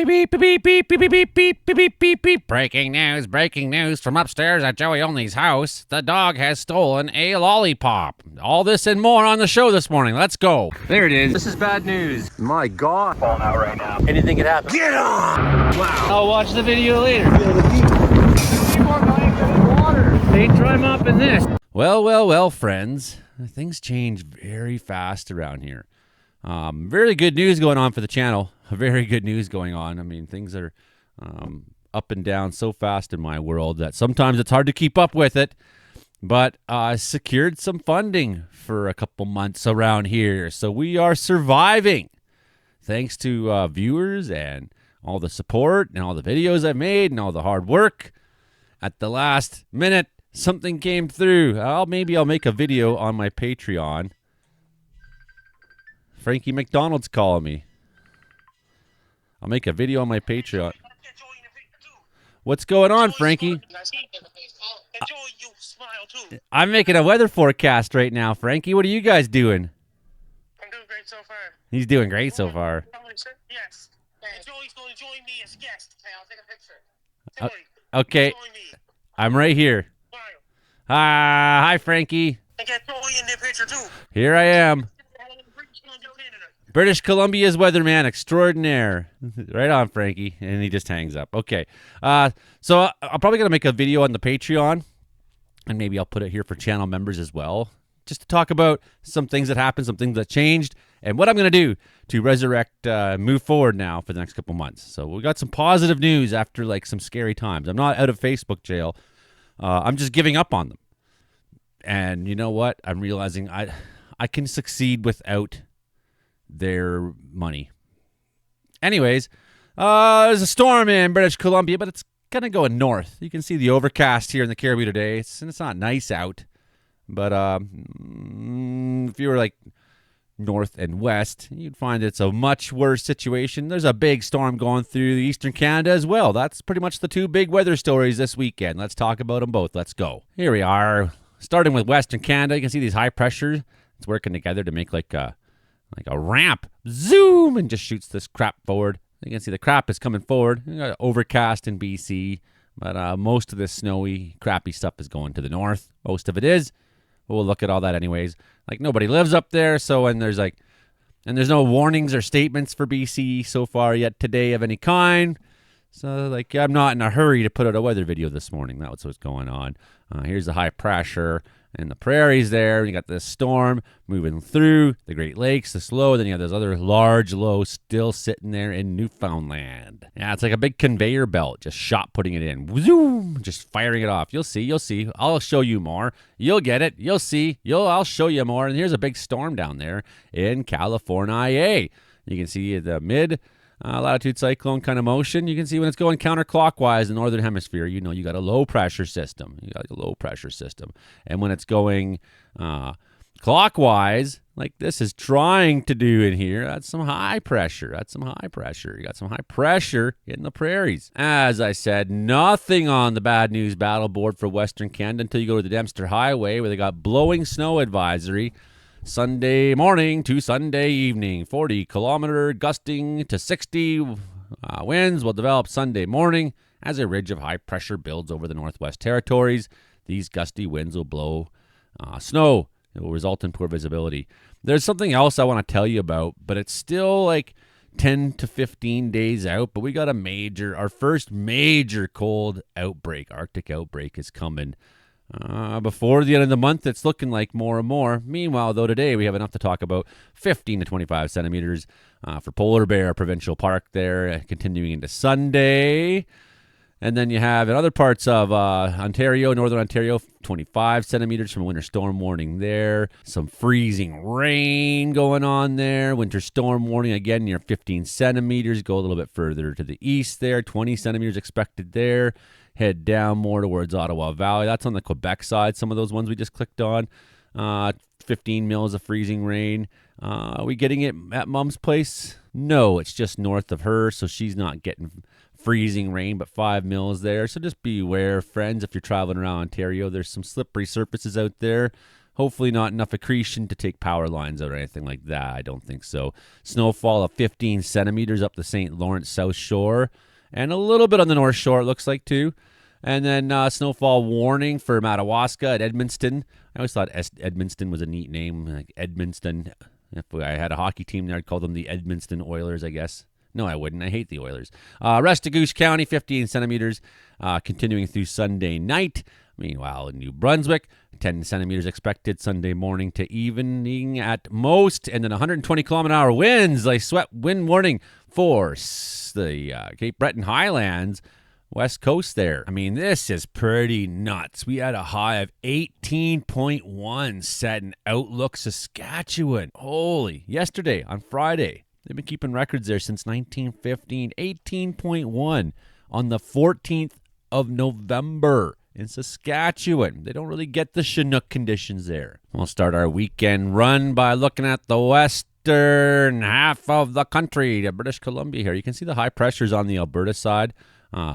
Beep, beep, beep, beep, beep, beep, beep, beep, beep, beep, beep, beep. Breaking news from upstairs at Joey Only's house. The dog has stolen a lollipop. All this and more on the show this morning. Let's go. There it is. This is bad news. My God. Falling out right now. Anything could happen. Get on! Wow. I'll watch the video later. Keep on going to the water. They try mopping this. Well, friends. Things change very fast around here. Very good news going on for the channel. Very good news going on. I mean, things are up and down so fast in my world that sometimes it's hard to keep up with it. But I secured some funding for a couple months around here. So we are surviving. Thanks to viewers and all the support and all the videos I've made and all the hard work. At the last minute, something came through. Maybe I'll make a video on my Patreon. Frankie McDonald's calling me. I'll make a video on my Patreon. What's going on, Frankie? I'm making a weather forecast right now, Frankie. What are you guys doing? I'm doing great so far. He's doing great so far. Yes. And Joey's going to join me as a guest. Hey, I'll take a picture. Okay. Join me. I'm right here. Smile. Hi, Frankie. I get Joey in the picture too. Here I am. British Columbia's weatherman extraordinaire. Right on, Frankie. And he just hangs up. Okay. So I'm probably going to make a video on the Patreon. And maybe I'll put it here for channel members as well. Just to talk about some things that happened, some things that changed, and what I'm going to do to resurrect, move forward now for the next couple months. So we got some positive news after like some scary times. I'm not out of Facebook jail. I'm just giving up on them. And you know what? I'm realizing I can succeed without their money. Anyways, there's a storm in British Columbia, but it's kind of going north. You can see the overcast here in the Caribou today. It's not nice out, but if you were like north and west, you'd find it's a much worse situation. There's a big storm going through eastern Canada as well. That's pretty much the two big weather stories this weekend. Let's talk about them both. Let's go. Here we are, starting with western Canada. You can see these high pressures. It's working together to make like a ramp. Zoom, and just shoots this crap forward. You can see the crap is coming forward. You got overcast in BC, but most of this snowy, crappy stuff is going to the north. Most of it is. We'll look at all that anyways. Like, nobody lives up there, so and there's no warnings or statements for BC so far yet today of any kind. So, like, I'm not in a hurry to put out a weather video this morning. That's what's going on. Here's the high pressure in the prairies there. You got this storm moving through the Great Lakes, this low. Then you have this other large low still sitting there in Newfoundland. Yeah, it's like a big conveyor belt, just shot putting it in. Zoom, just firing it off. You'll see. I'll show you more. You'll get it. You'll see. I'll show you more. And here's a big storm down there in California. You can see the mid latitude cyclone kind of motion. You can see when it's going counterclockwise in the northern hemisphere, you know you got a low pressure system. And when it's going clockwise, like this is trying to do in here, that's some high pressure. You got some high pressure in the prairies. As I said, nothing on the bad news battle board for western Canada until you go to the Dempster Highway, where they got blowing snow advisory. Sunday morning to Sunday evening, 40-kilometer gusting to 60 winds will develop Sunday morning as a ridge of high pressure builds over the Northwest Territories. These gusty winds will blow snow. It will result in poor visibility. There's something else I want to tell you about, but it's still like 10 to 15 days out, but we got our first major cold outbreak. Arctic outbreak is coming. Before the end of the month, it's looking like more and more. Meanwhile, though, today we have enough to talk about. 15 to 25 centimeters for Polar Bear Provincial Park there, continuing into Sunday. And then you have in other parts of Ontario, northern Ontario, 25 centimeters from a winter storm warning there. Some freezing rain going on there. Winter storm warning again near 15 centimeters. Go a little bit further to the east there. 20 centimeters expected there. Head down more towards Ottawa Valley. That's on the Quebec side. Some of those ones we just clicked on. 15 mils of freezing rain. Are we getting it at Mom's place? No, it's just north of her, so she's not getting freezing rain, but 5 mils there. So just beware, friends, if you're traveling around Ontario. There's some slippery surfaces out there. Hopefully not enough accretion to take power lines out or anything like that. I don't think so. Snowfall of 15 centimeters up the St. Lawrence South Shore and a little bit on the North Shore, it looks like, too. And then snowfall warning for Madawaska at Edmundston. I always thought Edmundston was a neat name, like Edmundston. If I had a hockey team there, I'd call them the Edmundston Oilers, I guess. No, I wouldn't. I hate the Oilers. Restigouche County, 15 centimeters, continuing through Sunday night. Meanwhile, in New Brunswick, 10 centimeters expected Sunday morning to evening at most. And then 120-kilometer-hour winds, like swept wind warning for the Cape Breton Highlands, West Coast there. This is pretty nuts. We had a high of 18.1 set in Outlook, Saskatchewan. Holy, yesterday on Friday. They've been keeping records there since 1915. 18.1 on the 14th of November in Saskatchewan. They don't really get the Chinook conditions there. We'll start our weekend run by looking at the western half of the country, to British Columbia here. You can see the high pressures on the Alberta side.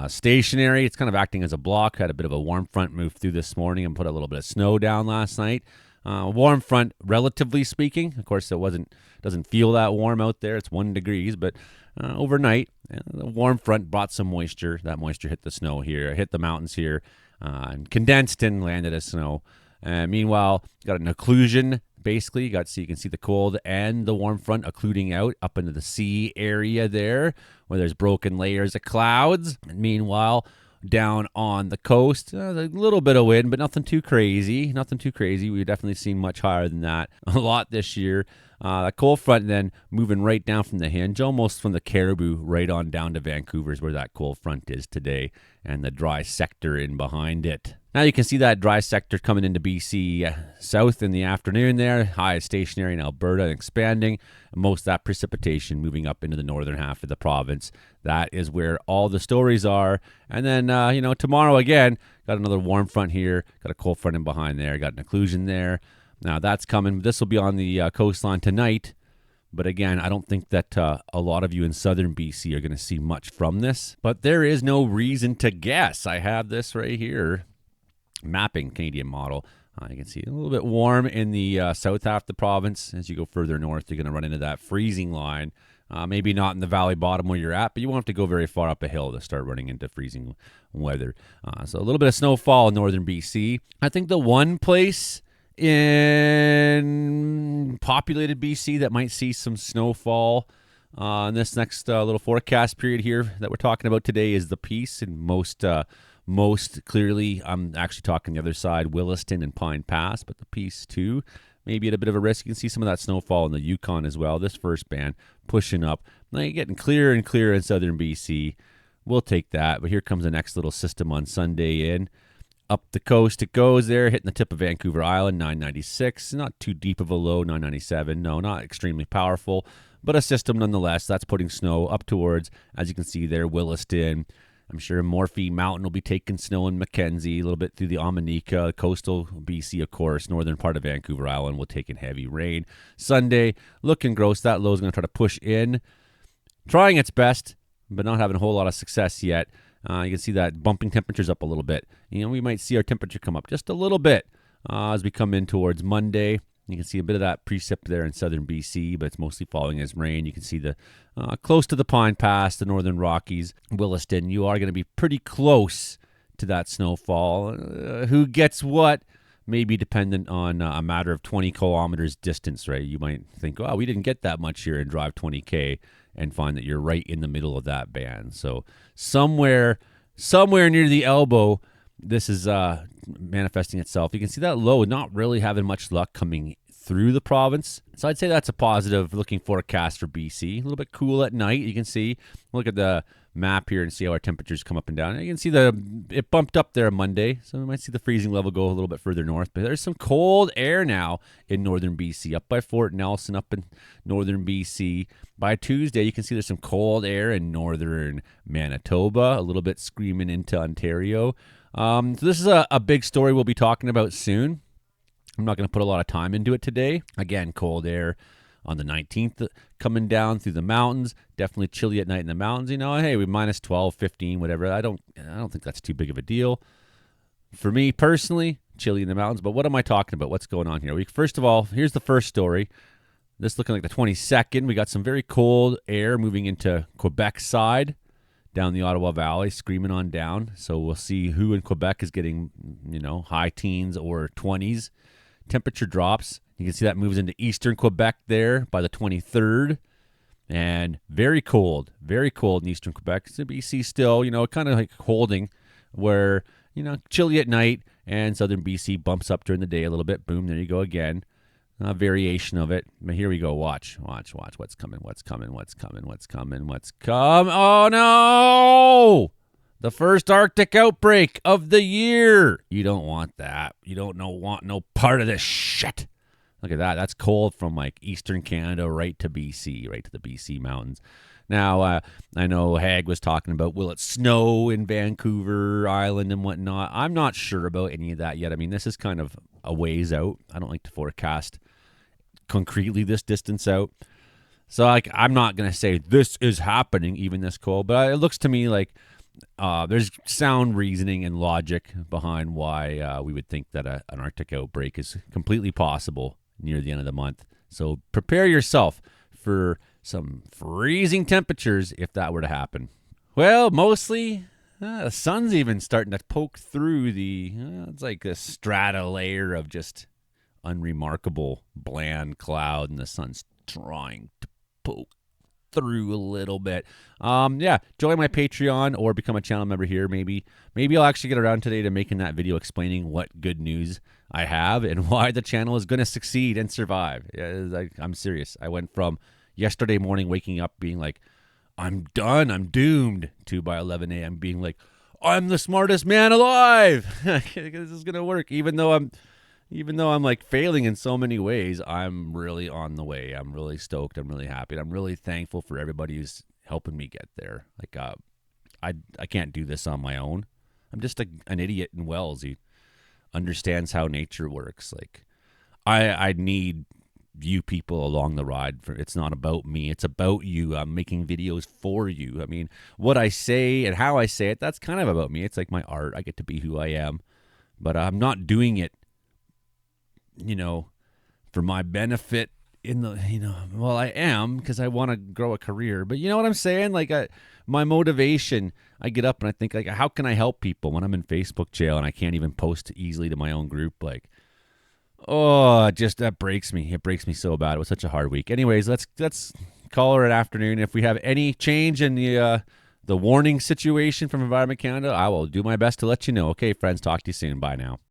Stationary. It's kind of acting as a block. Had a bit of a warm front move through this morning and put a little bit of snow down last night. Warm front, relatively speaking. Of course, doesn't feel that warm out there. It's 1 degrees, but overnight, the warm front brought some moisture. That moisture hit the snow here, hit the mountains here, and condensed and landed as snow. Meanwhile, got an occlusion. Basically, you can see the cold and the warm front occluding out up into the sea area there, where there's broken layers of clouds. And meanwhile, down on the coast, a little bit of wind, but nothing too crazy. We've definitely seen much higher than that a lot this year. The cold front then moving right down from the hinge, almost from the Caribou right on down to Vancouver's where that cold front is today, and the dry sector in behind it. Now you can see that dry sector coming into BC south in the afternoon there. High is stationary in Alberta and expanding. Most of that precipitation moving up into the northern half of the province. That is where all the stories are. And then, tomorrow again, got another warm front here. Got a cold front in behind there. Got an occlusion there. Now that's coming. This will be on the coastline tonight. But again, I don't think that a lot of you in southern BC are going to see much from this. But there is no reason to guess. I have this right here. Mapping Canadian model. You can see a little bit warm in the south half of the province. As you go further north, you're going to run into that freezing line. Maybe not in the valley bottom where you're at, but you won't have to go very far up a hill to start running into freezing weather. So a little bit of snowfall in northern BC. I think the one place in populated BC that might see some snowfall in this next little forecast period here that we're talking about today is the Peace, and most clearly, I'm actually talking the other side, Williston and Pine Pass, but the Peace too, maybe at a bit of a risk. You can see some of that snowfall in the Yukon as well. This first band pushing up. Now you're getting clearer and clearer in southern BC. We'll take that, but here comes the next little system on Sunday in. Up the coast it goes there, hitting the tip of Vancouver Island, 996. Not too deep of a low, 997. No, not extremely powerful, but a system nonetheless. That's putting snow up towards, as you can see there, Williston. I'm sure Morphée Mountain will be taking snow in Mackenzie, a little bit through the Omineeka, coastal BC, of course. Northern part of Vancouver Island will take in heavy rain. Sunday, looking gross. That low is going to try to push in, trying its best, but not having a whole lot of success yet. You can see that bumping temperatures up a little bit. We might see our temperature come up just a little bit as we come in towards Monday. You can see a bit of that precip there in southern BC, but it's mostly falling as rain. You can see the close to the Pine Pass, the Northern Rockies, Williston. You are going to be pretty close to that snowfall. Who gets what may be dependent on a matter of 20 kilometers distance, right? You might think, oh, we didn't get that much here and drive 20K and find that you're right in the middle of that band. So somewhere near the elbow, this is manifesting itself. You can see that low not really having much luck coming through the province. So I'd say that's a positive looking forecast for BC. A little bit cool at night. You can see, look at the map here and see how our temperatures come up and down. You can see it bumped up there Monday, so we might see the freezing level go a little bit further north. But there's some cold air now in northern BC, up by Fort Nelson, up in northern BC. By Tuesday, you can see there's some cold air in northern Manitoba, a little bit screaming into Ontario. So this is a big story we'll be talking about soon. I'm not going to put a lot of time into it today. Again, cold air on the 19th coming down through the mountains. Definitely chilly at night in the mountains. Hey, we minus 12, 15, whatever. I don't think that's too big of a deal. For me personally, chilly in the mountains. But what am I talking about? What's going on here? First of all, here's the first story. This looking like the 22nd. We got some very cold air moving into Quebec side, down the Ottawa Valley, screaming on down. So we'll see who in Quebec is getting, high teens or 20s. Temperature drops. You can see that moves into eastern Quebec there by the 23rd. And very cold in eastern Quebec. It's in BC still, kind of like holding where, chilly at night and southern BC bumps up during the day a little bit. Boom, there you go again. A variation of it. But here we go. Watch. What's coming? Oh, no! The first Arctic outbreak of the year. You don't want that. You don't want no part of this shit. Look at that. That's cold from like eastern Canada right to BC, right to the BC mountains. Now, I know Hag was talking about will it snow in Vancouver Island and whatnot. I'm not sure about any of that yet. I mean, this is kind of a ways out. I don't like to forecast concretely this distance out. So I'm not going to say this is happening, even this cold. But it looks to me like there's sound reasoning and logic behind why we would think that an Arctic outbreak is completely possible near the end of the month. So prepare yourself for some freezing temperatures if that were to happen. Well, mostly the sun's even starting to poke through it's like a strata layer of just unremarkable bland cloud, and the sun's trying to poke through a little bit. Join my Patreon or become a channel member here. Maybe I'll actually get around today to making that video explaining what good news I have and why the channel is going to succeed and survive. I'm serious. I went from yesterday morning waking up being like, I'm done, I'm doomed, to by 11 a.m. being like, I'm the smartest man alive. This is going to work. Even though I'm like failing in so many ways, I'm really on the way. I'm really stoked. I'm really happy. I'm really thankful for everybody who's helping me get there. Like, I can't do this on my own. I'm just an idiot in Wells. He understands how nature works. Like, I need you people along the ride. It's not about me. It's about you. I'm making videos for you. I mean, what I say and how I say it, that's kind of about me. It's like my art. I get to be who I am. But I'm not doing it for my benefit I am, because I want to grow a career. But you know what I'm saying? Like, my motivation, I get up and I think, like, how can I help people when I'm in Facebook jail and I can't even post easily to my own group? Like, that breaks me. It breaks me so bad. It was such a hard week. Anyways, let's call her an afternoon. If we have any change in the warning situation from Environment Canada, I will do my best to let you know. Okay, friends, talk to you soon. Bye now.